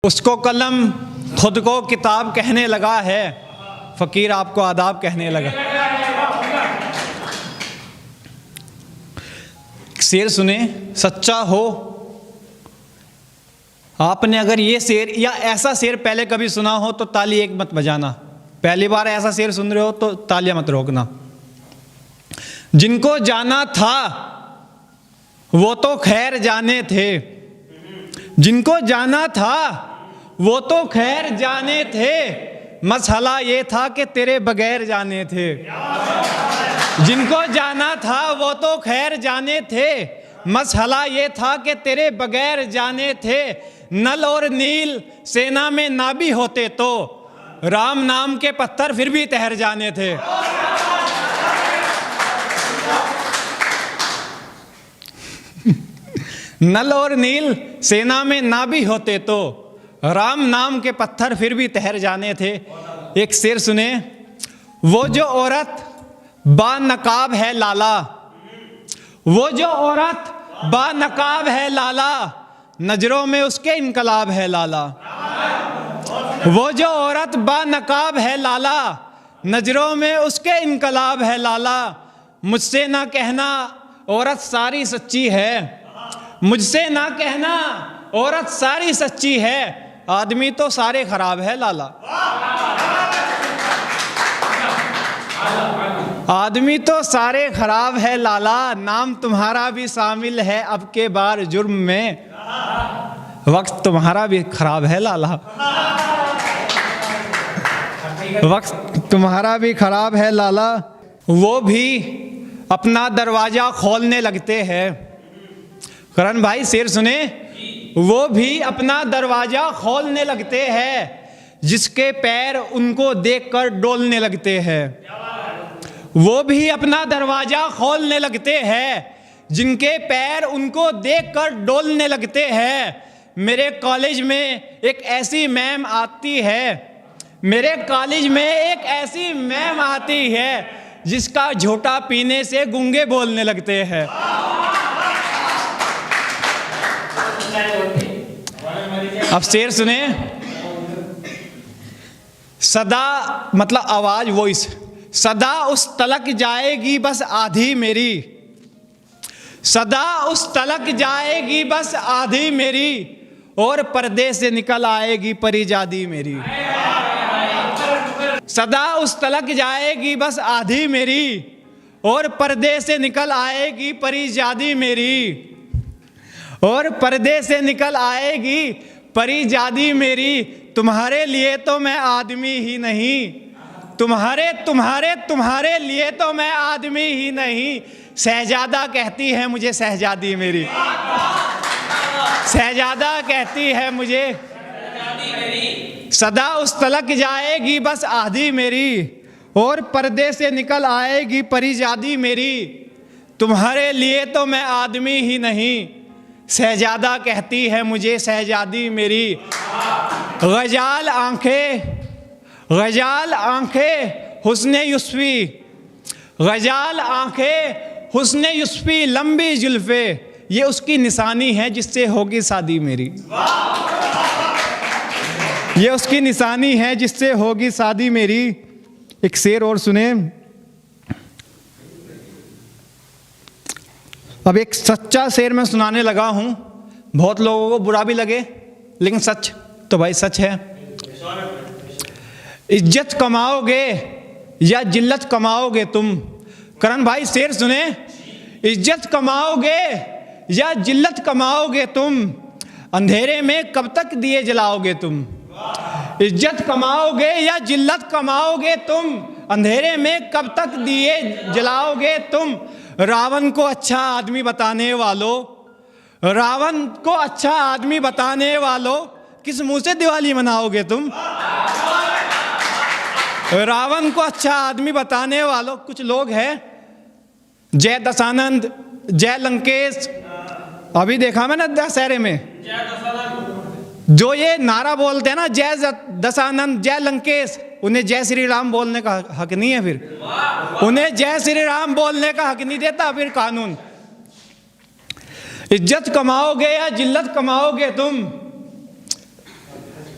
उसको कलम खुद को किताब कहने लगा है, फकीर आपको आदाब कहने लगा। शेर सुने, सच्चा हो। आपने अगर ये शेर या ऐसा शेर पहले कभी सुना हो तो ताली एक मत बजाना। पहली बार ऐसा शेर सुन रहे हो तो तालियां मत रोकना। जिनको जाना था वो तो खैर जाने थे, जिनको जाना था वो तो खैर जाने थे, मसला ये था कि तेरे बगैर जाने थे। जिनको जाना था वो तो खैर जाने थे, मसला ये था कि तेरे बगैर जाने थे। नल और नील सेना में ना भी होते तो राम नाम के पत्थर फिर भी तैर जाने थे। नल और नील सेना में ना भी होते तो राम नाम के पत्थर फिर भी तैर जाने थे। एक शेर सुने, वो जो औरत बानकाब है लाला, वो जो औरत बानकाब है लाला, नजरों में उसके इनकलाब है लाला। वो जो औरत बानकाब है लाला, नजरों में उसके इनकलाब है लाला। मुझसे ना कहना औरत सारी सच्ची है, मुझसे ना कहना औरत सारी सच्ची है, आदमी तो सारे खराब है लाला। आदमी तो सारे खराब है लाला, नाम तुम्हारा भी शामिल है अब के बार जुर्म में, वक्त तुम्हारा भी खराब है लाला। वक्त तुम्हारा भी खराब है लाला। वो भी अपना दरवाजा खोलने लगते हैं। करण भाई शेर सुने, वो भी अपना दरवाजा खोलने लगते हैं, जिसके पैर उनको देखकर डोलने लगते हैं। वो भी अपना दरवाजा खोलने लगते हैं, जिनके पैर उनको देखकर डोलने लगते हैं। मेरे कॉलेज में एक ऐसी मैम आती है, मेरे कॉलेज में एक ऐसी मैम आती है, जिसका झूठा पीने से गूंगे बोलने लगते हैं। अब शेर सुने, सदा मतलब आवाज वॉइस, सदा उस तलक जाएगी बस आधी मेरी, सदा उस तलक जाएगी बस आधी मेरी, और पर्दे से निकल आएगी परिजादी मेरी। सदा उस तलक जाएगी बस आधी मेरी, और पर्दे से निकल आएगी परिजादी मेरी, और पर्दे से निकल आएगी परिजादी मेरी। तुम्हारे लिए तो मैं आदमी ही नहीं, तुम्हारे तुम्हारे तुम्हारे लिए तो मैं आदमी ही नहीं, शहजादा कहती है मुझे शहजादी मेरी, शहजादा कहती है मुझे। सदा उस तलक जाएगी बस आधी मेरी, और पर्दे से निकल आएगी परिजादी मेरी। तुम्हारे लिए तो मैं आदमी ही नहीं, शहजादा कहती है मुझे शहजादी मेरी। गजाल आंखें, गजाल आंखें हुस्ने यूसुफी, गजाल आंखें हुस्ने यूसुफी, लंबी जुल्फे, ये उसकी निशानी है जिससे होगी शादी मेरी। ये उसकी निशानी है जिससे होगी शादी मेरी। एक शेर और सुने। अब एक सच्चा शेर मैं सुनाने लगा हूं, बहुत लोगों को बुरा भी लगे, लेकिन सच तो भाई सच है। इज्जत कमाओगे या जिल्लत कमाओगे तुम। करण भाई शेर सुने, इज्जत कमाओगे या जिल्लत कमाओगे तुम, अंधेरे में कब तक दिए जलाओगे तुम। इज्जत कमाओगे या जिल्लत कमाओगे तुम, अंधेरे में कब तक दिए जलाओगे तुम। रावण को अच्छा आदमी बताने वालों, रावण को अच्छा आदमी बताने वालों, किस मुंह से दिवाली मनाओगे तुम। रावण को अच्छा आदमी बताने वालों, कुछ लोग हैं जय दशानंद, जय लंकेश, अभी देखा मैं ना दशहरे में, जो ये नारा बोलते हैं ना जय दशानंद जय लंकेश, उन्हें जय श्री राम बोलने का हक नहीं है। फिर उन्हें जय श्री राम बोलने का हक नहीं देता फिर कानून। इज्जत कमाओगे या जिल्लत कमाओगे तुम,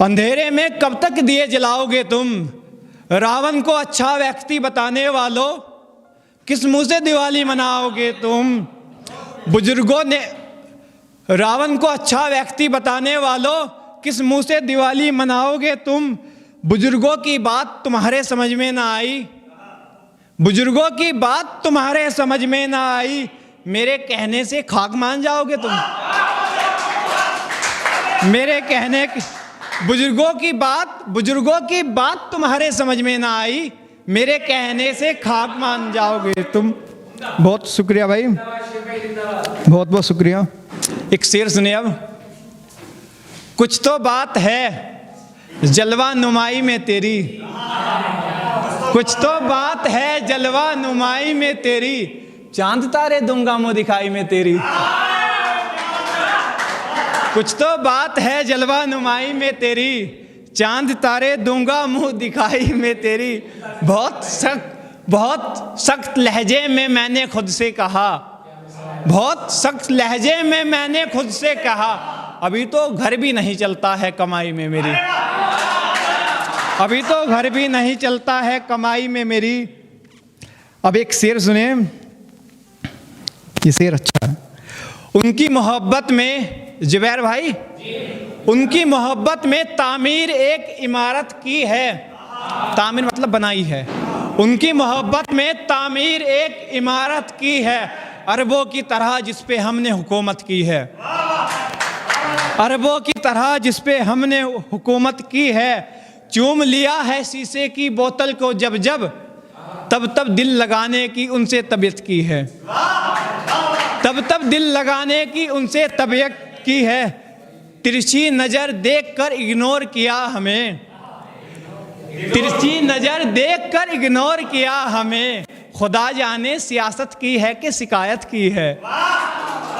अंधेरे में कब तक दिए जलाओगे तुम, रावण को अच्छा व्यक्ति बताने वालों, किस मुंह से दिवाली मनाओगे तुम। बुजुर्गों ने, रावण को अच्छा व्यक्ति बताने वालों, किस मुंह से दिवाली मनाओगे तुम। बुजुर्गों की बात तुम्हारे समझ में ना आई, बुजुर्गों की बात तुम्हारे समझ में ना आई, मेरे कहने से खाक मान जाओगे तुम। मेरे कहने की, बुजुर्गों की बात तुम्हारे समझ में ना आई, मेरे कहने से खाक मान जाओगे तुम। बहुत शुक्रिया भाई, बहुत बहुत शुक्रिया। एक शेर सुने अब। कुछ तो बात है जलवा नुमाई में तेरी, कुछ तो बात है जलवा नुमाई में तेरी, चांद तारे दूंगा मुंह दिखाई में तेरी। कुछ तो बात है जलवा नुमाई में तेरी, चांद तारे दूंगा मुंह दिखाई में तेरी। बहुत सख्त लहजे में मैंने खुद से कहा, बहुत सख्त लहजे में मैंने खुद से कहा, अभी तो घर भी नहीं चलता है कमाई में मेरी, अभी तो घर भी नहीं चलता है कमाई में मेरी। अब एक शेर सुने, ये शेर अच्छा है। उनकी मोहब्बत में, जुबैर भाई, उनकी मोहब्बत में तामीर एक इमारत की है, तामीर मतलब बनाई है। उनकी मोहब्बत में तामीर एक इमारत की है, अरबों की तरह जिस पे हमने हुकूमत की है, अरबों की तरह जिस पे हमने हुकूमत की है। चूम लिया है शीशे की बोतल को जब जब, तब तब दिल लगाने की उनसे तबीयत की है, तब तब दिल लगाने की उनसे तबीयत की है। तिरछी नज़र देखकर इग्नोर किया हमें, तिरछी नज़र देखकर इग्नोर किया हमें। खुदा जाने सियासत की है कि शिकायत की है,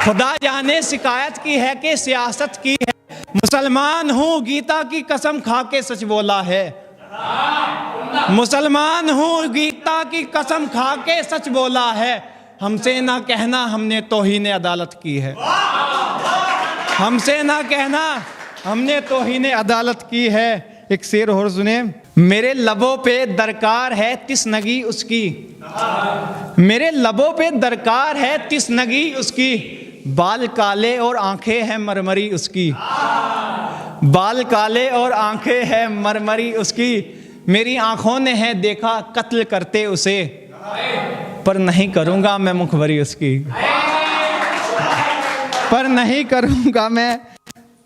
खुदा जाने शिकायत की है कि सियासत की है। मुसलमान हूँ गीता की कसम खा के सच बोला है, मुसलमान हूँ गीता की कसम खा के सच बोला है। हमसे ना कहना हमने तौहीन अदालत की है, हमसे ना कहना हमने तौहीन अदालत की है। एक शेर और सुने। मेरे लबों पे दरकार है तिसनगी उसकी, मेरे लबों पे दरकार है तिसनगी उसकी, बाल काले और आंखें हैं मरमरी उसकी, बाल काले और आंखें हैं मरमरी उसकी। मेरी आंखों ने है देखा कत्ल करते उसे, पर नहीं करूँगा मैं मुखबरी उसकी, पर नहीं करूँगा मैं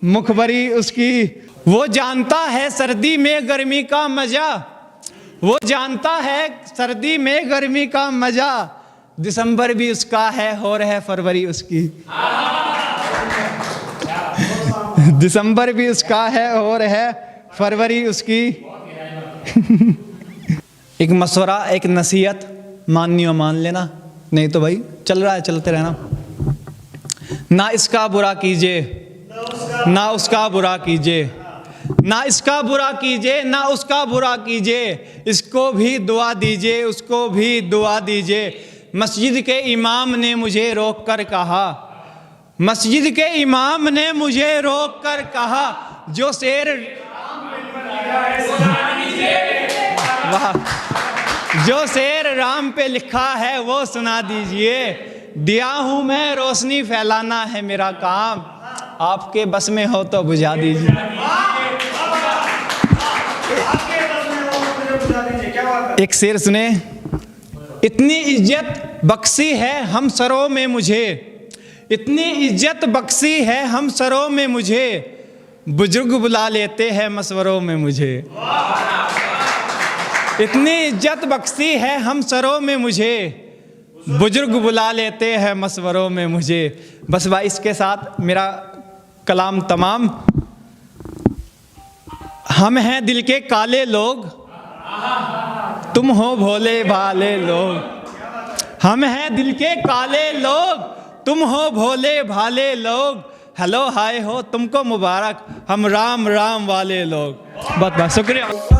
मुखबरी उसकी। वो जानता है सर्दी में गर्मी का मज़ा, वो जानता है सर्दी में गर्मी का मज़ा, दिसंबर भी उसका है और है फरवरी उसकी, दिसंबर भी उसका है और है फरवरी उसकी। एक मशवरा, एक नसीहत, माननी हो मान लेना, नहीं तो भाई चल रहा है चलते रहना। ना इसका बुरा कीजिए ना उसका बुरा कीजिए, ना इसका बुरा कीजिए ना उसका बुरा कीजिए, इसको भी दुआ दीजिए उसको भी दुआ दीजिए। मस्जिद के इमाम ने मुझे रोक कर कहा, मस्जिद के इमाम ने मुझे रोक कर कहा, जो शेर वाह, जो शेर राम पे लिखा है वो सुना दीजिए। दिया हूँ मैं रोशनी फैलाना है मेरा काम, आपके बस में हो तो बुझा दीजिए। एक शेर सुने। इतनी इज्जत बख्शी है हम सरों में मुझे, इतनी इज्जत बख्शी है हम सरों में मुझे, बुजुर्ग बुला लेते हैं मशवरों में मुझे। इतनी इज्जत बख्शी है हम सरों में मुझे, बुजुर्ग बुला लेते हैं मशवरों में मुझे। बस भाई इसके साथ मेरा कलाम तमाम। हम हैं दिल के काले लोग, तुम हो भोले भाले लोग। हम हैं दिल के काले लोग, तुम हो भोले भाले लोग। हेलो हाय हो तुमको मुबारक, हम राम राम वाले लोग। बहुत बहुत शुक्रिया।